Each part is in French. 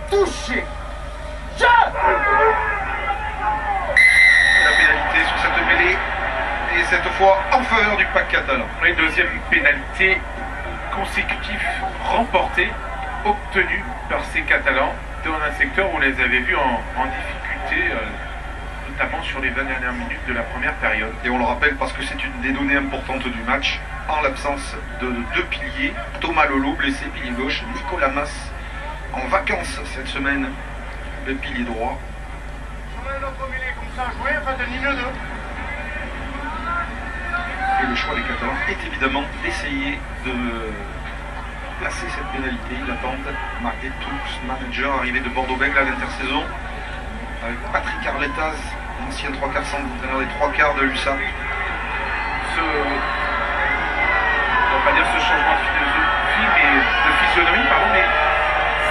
touché. La pénalité sur cette mêlée, et cette fois en faveur du pack catalan. Et deuxième pénalité consécutive remportée, obtenue par ces Catalans dans un secteur où on les avait vus en difficulté, notamment sur les 20 dernières minutes de la première période. Et on le rappelle parce que c'est une des données importantes du match, en l'absence de deux piliers, Thomas Lolo blessé, pilier gauche, Nicolas Mas en vacances cette semaine, le pilier droit. Et le choix des Catalans est évidemment d'essayer de placer cette pénalité. Ils attendent Marc Detoux, manager arrivé de Bordeaux-Bègles à l'intersaison, avec Patrick Arletas, ancien 3/4 centre, entraîneur des 3/4 de l'USAP. On va pas dire ce changement de philosophie, mais de physionomie, pardon, mais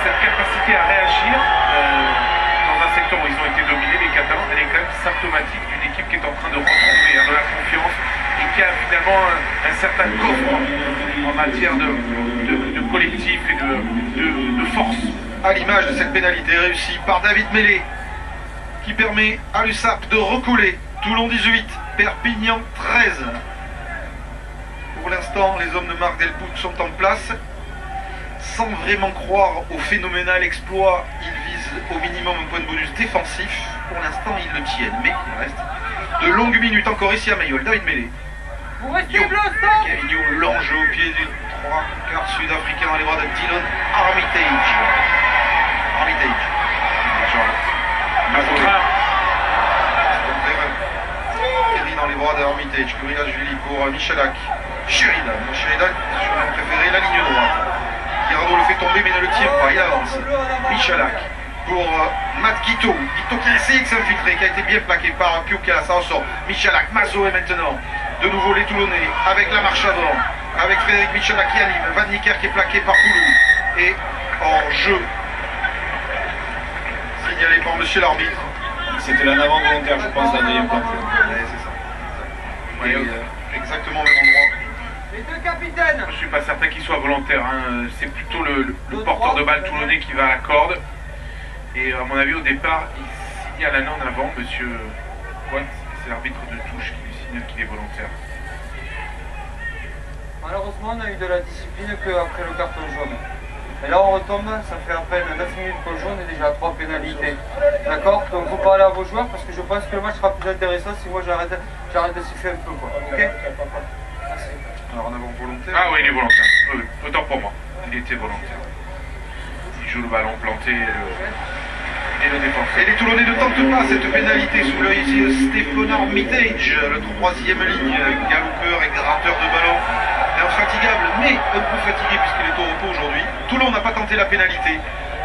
cette capacité à réagir dans un secteur où ils ont été dominés, les Catalans, elle est quand même symptomatique d'une équipe qui est en train de retrouver de la confiance et qui a finalement un certain coffre en matière de collectif et de force. À l'image de cette pénalité réussie par David Mélé, qui permet à l'USAP de recouler. Toulon 18, Perpignan 13. Pour l'instant, les hommes de Marc Delpout sont en place. Sans vraiment croire au phénoménal exploit, ils visent au minimum un point de bonus défensif. Pour l'instant, ils le tiennent, mais il reste de longues minutes encore ici à Mayol. David Mélé. Kevin You, l'ange au pied du 3/4 sud-africain dans les bras de Dylan Armitage. Terry dans les bras d'Armitage. Courriage Julie pour Michalak. Sheridan, chemin préféré, la ligne droite. Girardeau le fait tomber mais ne le tire pas, il avance. Michalak pour Matt Guito. Guito qui a essayé de s'infiltrer, qui a été bien plaqué par Piuca, ça en sort. Michalak, Mazo est maintenant. De nouveau les Toulonnais avec la marche avant. Avec Frédéric Michalak qui anime. Van Nicker qui est plaqué par Poulou. Et en jeu. Signalé par monsieur l'arbitre. C'était l'en avant volontaire, je pense, la deuxième planche. Ouais, c'est ça. Et, exactement au même endroit. Les deux capitaines. Je ne suis pas certain qu'il soit volontaire, hein. C'est plutôt le porteur de balle toulonnais qui va à la corde. Et à mon avis, au départ, il signale un en avant, monsieur Pointe, c'est l'arbitre de touche qui lui signale qu'il est volontaire. Malheureusement, on a eu de la discipline qu'après le carton jaune. Et là, on retombe, ça fait à peine 9 minutes pour le jaune et déjà 3 pénalités. D'accord? Donc, vous parlez à vos joueurs parce que je pense que le match sera plus intéressant si moi j'arrête de siffler un peu, quoi. Ok? Merci. Alors, en avant volontaire. Ah oui, il est volontaire. Autant pour moi. Il était volontaire. Il joue le ballon planté et le défenseur. Et les Toulonnais ne tentent pas cette pénalité sous l'œil ici de Stéphane Armitage, le troisième ligne, galoupeur et gratteur de ballon. Infatigable, mais un peu fatigué puisqu'il est au repos aujourd'hui. Toulon n'a pas tenté la pénalité.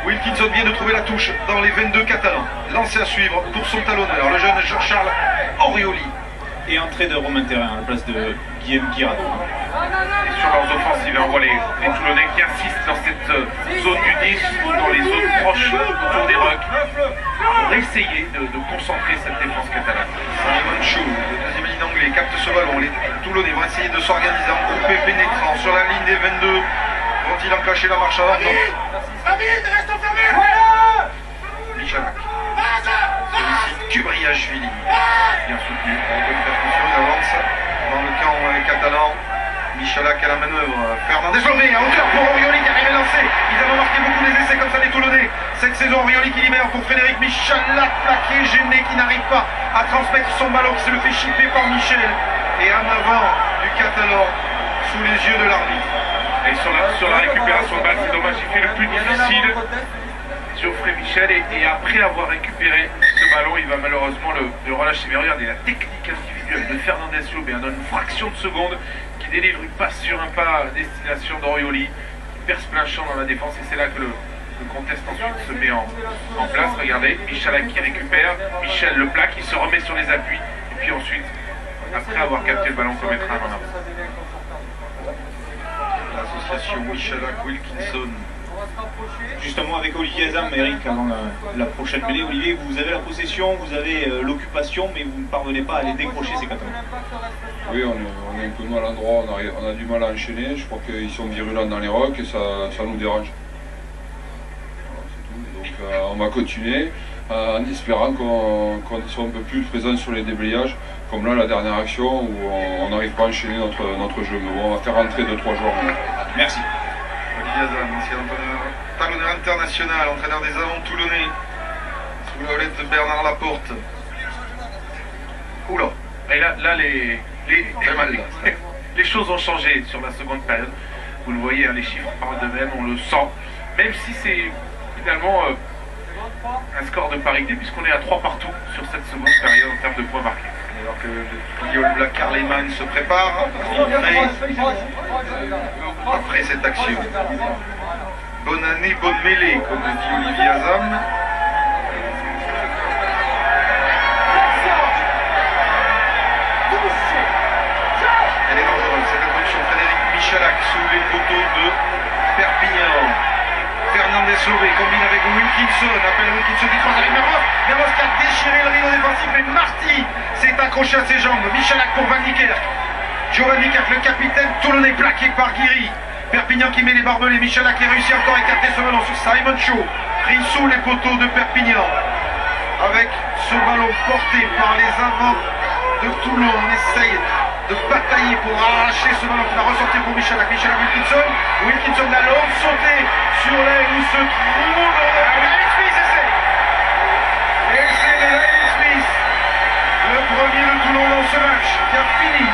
Wilkinson vient de trouver la touche dans les 22 Catalans. Lancé à suivre pour son talonneur, le jeune Jean-Charles Orioli. Et entrée de Romain Terrain à la place de Guillaume Girardeau. Et sur leurs offensives, on voit les Toulonnais qui insistent dans cette zone du 10, dans les zones proches autour des rucks, pour essayer de concentrer cette défense catalane. Simon Chou, le deuxième ligne anglais, capte ce ballon. Les Toulonnais vont essayer de s'organiser en groupé pénétrant sur la ligne des 22. Vont-ils enclencher la marche avant? Non. Michalak. Celui-ci, Kubriashvili. Bien soutenu. Bonne percussion, il avance dans le camp catalan. Michalak à la manœuvre. Fernandez Lomé à hauteur pour Orioli qui arrive à lancer. Ils avaient marqué beaucoup des essais comme ça, les Toulonnais. Cette saison, Orioli qui libère pour Frédéric Michalak, plaqué, gêné, qui n'arrive pas à transmettre son ballon, qui se le fait chipper par Michel. Et en avant du Catalan, sous les yeux de l'arbitre. Et sur la récupération de balle, c'est dommage, il fait le plus difficile. Geoffrey Michel, et après avoir récupéré ce ballon, il va malheureusement le relâcher. Mais regardez la technique individuelle de Fernandez Lobé en une fraction de seconde, qui délivre une passe sur un pas à destination d'Orioli, qui perce plein champ dans la défense, et c'est là que le contest ensuite se met en place. Regardez, Michalak qui récupère, Michel le plaque, il se remet sur les appuis, et puis ensuite, après avoir capté le ballon, commettra un en avant. L'association Michalak-Wilkinson. Justement avec Olivier Azam, Eric, avant la prochaine mêlée, Olivier, vous avez la possession, vous avez l'occupation, mais vous ne parvenez pas à les décrocher ces Catalans. Oui, on est un peu maladroit, on a du mal à enchaîner, je crois qu'ils sont virulents dans les rocks et ça nous dérange. Voilà, c'est tout. Donc on va continuer en espérant qu'on soit un peu plus présent sur les déblayages, comme là la dernière action où on n'arrive pas à enchaîner notre jeu. Mais bon, on va faire rentrer 2-3 joueurs. Merci. Olivier Hazan, ancien talonneur international, entraîneur des avants toulonnais, sous la houlette de Bernard Laporte. Oula. Et là les choses ont changé sur la seconde période. Vous le voyez, hein, les chiffres parlent d'eux-mêmes, on le sent. Même si c'est finalement un score de parité, puisqu'on est à 3 partout sur cette seconde période en termes de points marqués. Alors que le Guillaume Black Carleman se prépare après cette action. Bonne année, bonne mêlée, comme le dit Olivier Hazan. Elle est dangereuse, cette introduction. Frédéric Michalak sous les poteaux de Perpignan. Fernandez Lobé combine avec Wilkinson, appelle Wilkinson qui croise avec Mermoz. Mermoz qui a déchiré le rideau défensif, mais Marty s'est accroché à ses jambes. Michalak pour Van Niekerk. Giovanni Kerk, le capitaine toulonnais, plaqué par Guiri. Perpignan qui met les barbelés. Michalak qui réussit encore à écarter ce ballon sur Simon Shaw, pris sous les poteaux de Perpignan. Avec ce ballon porté par les avants de Toulon, on essaye de batailler pour arracher ce ballon qui va ressortir pour Michalak. Michalak Wilkinson. Wilkinson la longue sautée sur l'aile où se trouve Ryan Smith. Et c'est Ryan Smith, le premier de Toulon dans ce match, qui a fini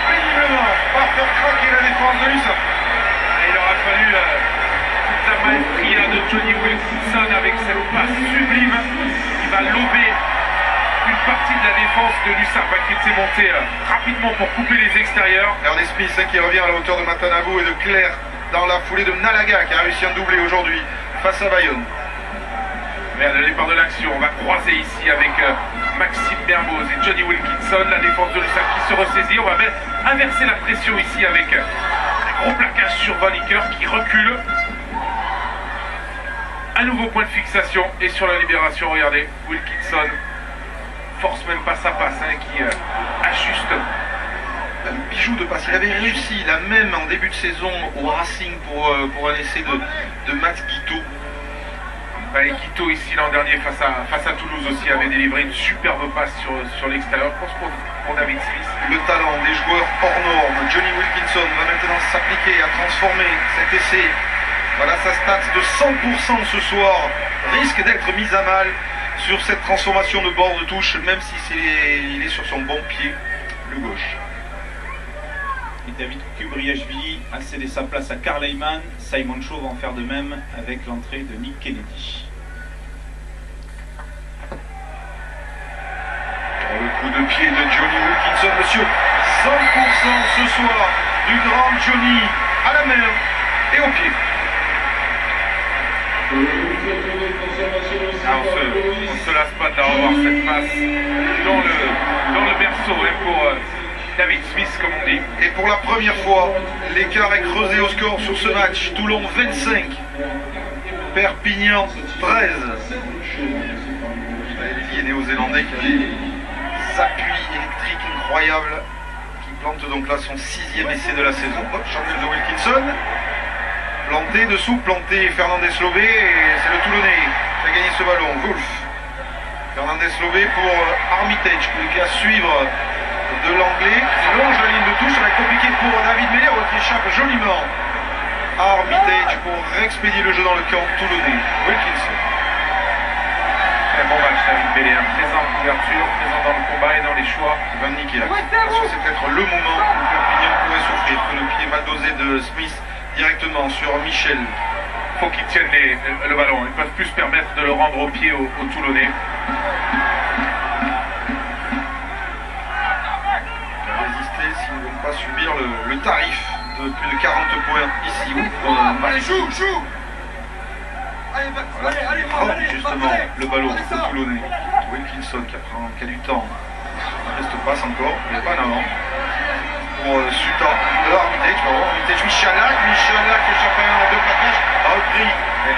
péniblement par faire craquer la défense de l'USAP. Et il aura fallu toute la maestria de Johnny Wilkinson avec cette passe sublime qui va lober une partie de la défense de l'USAP qui s'est montée rapidement pour couper les extérieurs. Ernest Smith qui revient à la hauteur de Matanabou et de Claire dans la foulée de Nalaga qui a réussi un doublé aujourd'hui face à Bayonne. Mais à le départ de l'action, on va croiser ici avec Maxime Mermoz et Johnny Wilkinson, la défense de l'USAP qui se ressaisit. On va inverser la pression ici avec un gros plaquage sur Van Niekerk qui recule. Un nouveau point de fixation et sur la libération, regardez, Wilkinson force même pas sa passe qui ajuste. Un bijou de passe. Il avait réussi la même en début de saison au Racing pour un essai de Matt Guiteau. Et Guiteau ici l'an dernier face à Toulouse aussi avait délivré une superbe passe sur l'extérieur. Je pense pour David Smith. Le talent des joueurs hors normes. Johnny Wilkinson va maintenant s'appliquer à transformer cet essai. Voilà sa stat de 100% ce soir. Risque d'être mise à mal sur cette transformation de bord de touche, même si il est sur son bon pied, le gauche. Et David Kubriashvili a cédé sa place à Karl Heyman. Simon Shaw va en faire de même avec l'entrée de Nick Kennedy. Le coup de pied de Johnny Wilkinson, monsieur. 100% ce soir du grand Johnny à la main et au pied. Ah, on ne se lasse pas de la revoir cette passe dans le berceau pour David Smith, comme on dit. Et pour la première fois, l'écart est creusé au score sur ce match. Toulon 25, Perpignan 13. Les néo-zélandais qui ont des appuis électriques incroyables, qui plante donc là son 6e essai de la saison. Hop, changement de Wilkinson. Planté dessous, planté Fernandez Lobé, et c'est le Toulonnais qui a gagné ce ballon. Wolf. Fernandez Lobé pour Armitage, qui va suivre de l'anglais, qui longe la ligne de touche. Ça va être compliqué pour David Meller qui échappe joliment. Armitage pour expédier le jeu dans le camp toulonnais. Wilkinson. Un bon match, David Meller, présent en couverture, présent dans le combat et dans les choix. Van Niekerk. Attention, c'est peut-être le moment où Perpignan pourrait souffrir que le pied mal dosé de Smith directement sur Michel. Faut qu'ils tiennent le ballon, ils ne peuvent plus se permettre de le rendre au pied aux Toulonnais. Résister s'ils ne veulent pas subir le tarif de plus de 40 points ici. Allez, joue. Voilà, il frappe justement le ballon au Toulonnais. Wilkinson qui a du temps. Il reste passe encore, il n'est pas en avant. Pour Suta, Armitage, Armitage, Michalak échappe à deux plaquages, a repris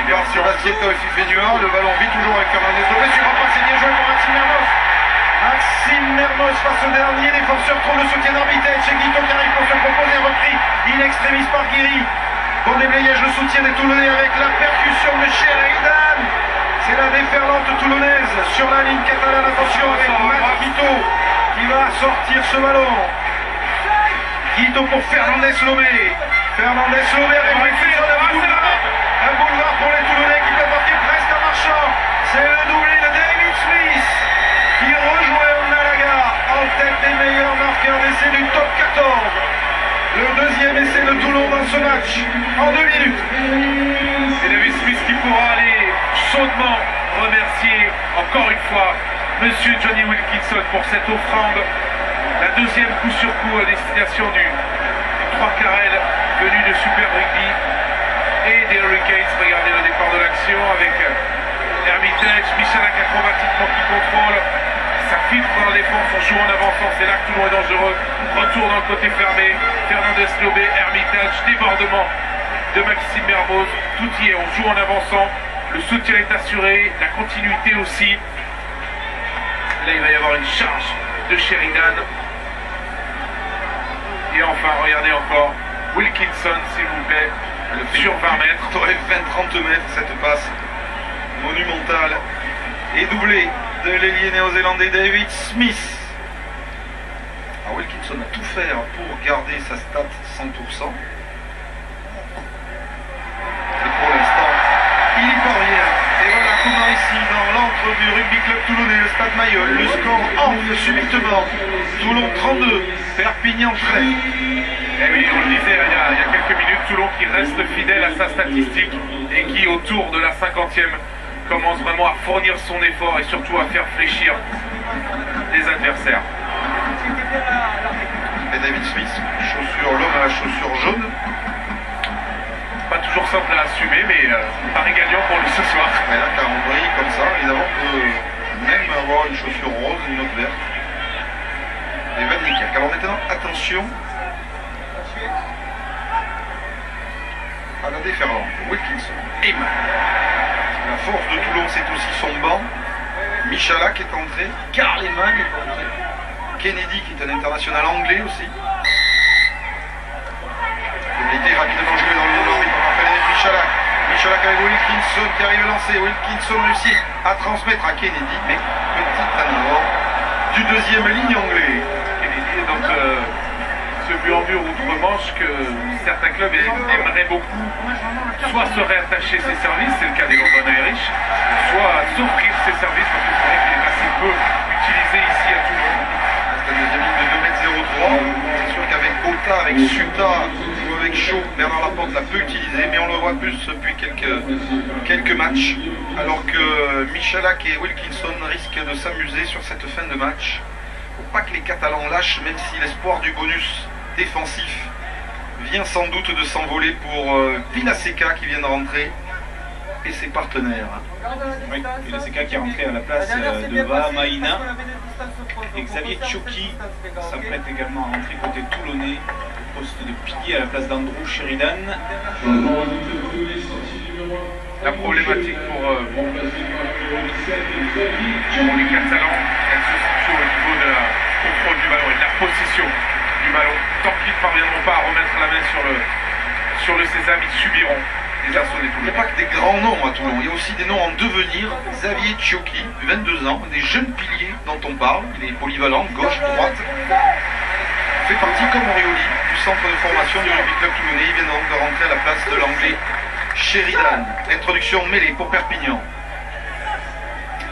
par Sébastien Taufi-Fénuard, le ballon vite toujours avec Fernandez Lobé, sur un passé bien joué pour Maxime Mermoz. Maxime Mermoz face au dernier défenseur trouve le soutien d'Armitage, c'est Guiteau qui arrive pour se proposer, repris in extremis par Guiri. Bon déblayage, le soutien des Toulonnais avec la percussion de Sheridan. faute toulonnaise sur la ligne catalane. Attention avec Matt Quito qui va sortir ce ballon. Quito pour Fernandez Lomé. Fernandez Lomé avec un boulevard pour les Toulonnais qui peuvent marquer presque en marchant. C'est le doublé de David Smith qui rejoint Malaga en tête des meilleurs marqueurs d'essai du top 14. Le deuxième essai de Toulon dans ce match en 2 minutes. C'est David Smith qui pourra aller chaudement remercier encore une fois Monsieur Johnny Wilkinson pour cette offrande. La deuxième coup sur coup à destination du 3 Carrel venu de Super Rugby et des Hurricanes. Regardez le départ de l'action avec Hermitage, Michalak acrobatiquement qui contrôle. Ça filtre dans la défense, on joue en avançant, c'est là que Toulon est dangereux. Retour dans le côté fermé, Fernandez Lobé, Hermitage, débordement de Maxime Mermoz. Tout y est, on joue en avançant. Le soutien est assuré, la continuité aussi. Là, il va y avoir une charge de Sheridan. Et enfin, regardez encore, Wilkinson, s'il vous plaît, sur 20 mètres. 20-30 mètres, cette passe monumentale et doublée de l'ailier néo-zélandais David Smith. Alors Wilkinson a tout fait pour garder sa stat 100%. Et pour l'instant, il y parvient. Et voilà comment ici, dans l'antre du Rugby Club Toulonnais, le Stade Mayol, le score enfle subitement. Toulon 32, Perpignan 13. Et oui, on le disait il y a quelques minutes, Toulon qui reste fidèle à sa statistique et qui, autour de la 50e, commence vraiment à fournir son effort et surtout à faire fléchir les adversaires. Et David Smith, l'homme à la chaussure jaune. Pas toujours simple à assumer, mais pari gagnant pour lui ce soir. Et là, quand on brille comme ça, évidemment, on peut même avoir une chaussure rose et une autre verte. Et Van Niekerk. Alors maintenant, attention à la déferlante. Wilkinson. Et la force de Toulon, c'est aussi son banc. Michalak est entré. Karl Eman est entré. Kennedy, qui est un international anglais aussi. Il a été rapidement joué dans le monde arbitre par Frédéric Michalak. Michalak avec Wilkinson qui arrive à lancer. Wilkinson réussit à transmettre à Kennedy, mais petit anneau du deuxième ligne anglais. Kennedy est donc ce but en mur outre-Manche que certains clubs aimeraient beaucoup soit se réattacher ses services, c'est le cas des London Irish, soit s'offrir ses services parce que c'est vrai qu'il est assez peu utilisé ici à Toulon. C'est un deuxième ligne de 2,03 m. C'est sûr qu'avec Ota, avec Suta ou avec Shaw, Bernard Laporte l'a peu utilisé, mais on le voit plus depuis quelques matchs. Alors que Michalak et Wilkinson risquent de s'amuser sur cette fin de match. Faut pas que les Catalans lâchent, même si l'espoir du bonus défensif vient sans doute de s'envoler pour Villaseca qui vient de rentrer et ses partenaires. Oui, Villaseca qui est rentré à la place de Vahamaina. Et Xavier Tchoki s'apprête également à rentrer côté toulonnais au poste de pilier à la place d'Andrew Sheridan. La problématique pour les Catalans, elle se situe au niveau de la contrôle du ballon et de la possession du ballon. Tant qu'ils ne parviendront pas à remettre la main sur le sésame, ils subiront les assauts des Toulonnais. Il n'y a pas que des grands noms à Toulon, il y a aussi des noms en devenir. Xavier Tchoki, 22 ans, des jeunes piliers dont on parle, il est polyvalent, gauche, droite. Fait partie, comme Orioli, du centre de formation du Rugby Club Toulonnais. Il vient donc de rentrer à la place de l'anglais Sheridan. Introduction mêlée pour Perpignan.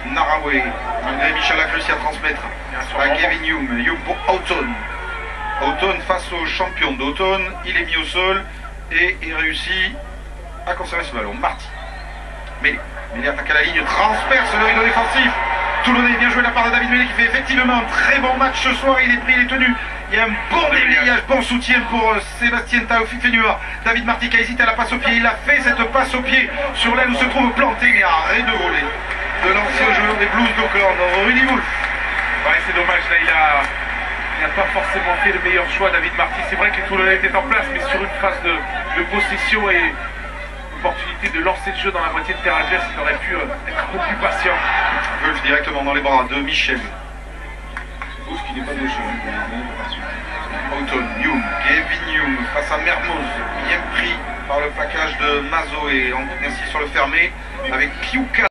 Naraway, André Michalak réussit à transmettre à Gavin Hume. Hume pour Houghton. Houghton face au champion d'Houghton, il est mis au sol et il réussit à conserver ce ballon. Marty. Mêlée attaque à la ligne, transperce le rideau défensif. Toulonnais, bien joué de la part de David Mêlé qui fait effectivement un très bon match ce soir. Il est pris, il est tenu. Il y a un bon déblayage, bon soutien pour Sébastien Taoufik Fenua. David Marty qui a hésité à la passe au pied. Il a fait cette passe au pied sur l'aile où se trouve planté, mais arrête de voler de l'ancien joueur des Blues d'Auckland, Rudy Wolf. Ouais, c'est dommage, là il n'a pas forcément fait le meilleur choix, David Marty. C'est vrai que les Toulonnais étaient en place, mais sur une phase de possession et l'opportunité de lancer le jeu dans la moitié de terrain adverse, il aurait pu être un peu plus patient. Wolf directement dans les bras de Michel. Wolf qui n'est pas gaucher. Houghton, Hume, Gavin Hume face à Mermoz, bien pris par le plaquage de Mazo et ainsi sur le fermé avec Piuka.